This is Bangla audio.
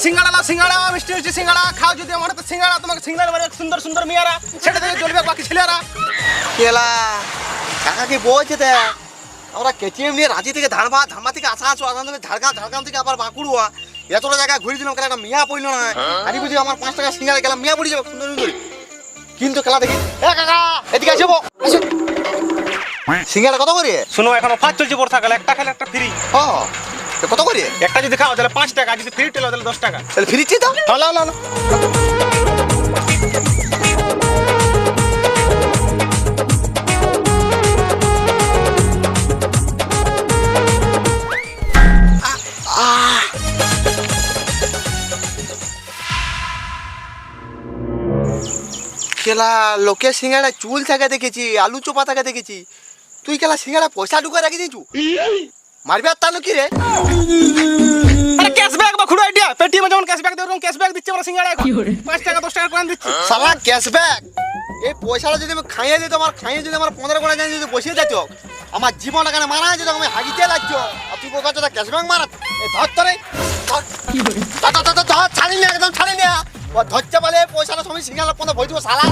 সিঙ্গাড়া লাও, সিঙ্গাড়া মিষ্টি মিষ্টি সিঙ্গাড়া খাও। যদি আমার হাতে সিঙ্গাড়া, তোমাকে সিঙ্গাড়া মানে সুন্দর সুন্দর মেয়েরা সেটা থেকে জ্বলবে বাকি ছেলেরা। কেলা কাকা কি বলছে দেখ, আমরা কেটিএম নিয়ে রাঁচি থেকে ধামা থেকে আসা তুমি ঝাড়গ্রাম থেকে আবার বাঁকুড়া এতটা জায়গায় ঘুরে দিলাম, কেলা একটা মিয়া পড়লো না। আমি বুঝি আমার 5 টাকা সিঙ্গাড়া গেলাম মিয়া পড়ে যাবে সুন্দর সুন্দর। কিন্তু খেলা দেখি এ কাকা এদিকে আসবো। সিঙ্গাড়া কত করে? শুনো এখন অফার চলছে বর্ষাকালে, একটা খেলে একটা ফ্রি। ও কত করে? একটা যদি খাও তাহলে 5 টাকা, যদি ফ্রি টেলো তাহলে 10 টাকা। তাহলে ফ্রিতে দাও। লাও লাও লাও। কেলা লোকের সিঙ্গাড়া চুল থাকে দেখেছি, আলু চোপা থাকে দেখেছি, তুই কেলা সিঙ্গাড়া পয়সা ঢুকে রাখি দিয়েছু? মারবি আর তাহলে কি রে? আরে ক্যাশব্যাক বা খুড়ো আইডিয়া, পেটিএমে যেমন ক্যাশব্যাক দেয় ওরকম ক্যাশব্যাক দিচ্ছে আমরা সিঙ্গাড়া এখন 5 টাকা 10 টাকা করে দিচ্ছি। সালা ক্যাশব্যাক এই পয়সাটা যদি আমি খাইয়ে দিত, যদি আমার 15 করে জানি যদি বসিয়ে যাচ্ছ, আমার জীবনটা কেন মারা যেত, আমি হাগিতে লাগছ। আর তুই বোকা চোদা ক্যাশব্যাক মারা এই ধর তোরে ছাড়ি না, একদম ছাড়ি না। ও ধরছে বলে পয়সাটা সময় সিঙ্গাড়া 15 ভরে দিব সালা।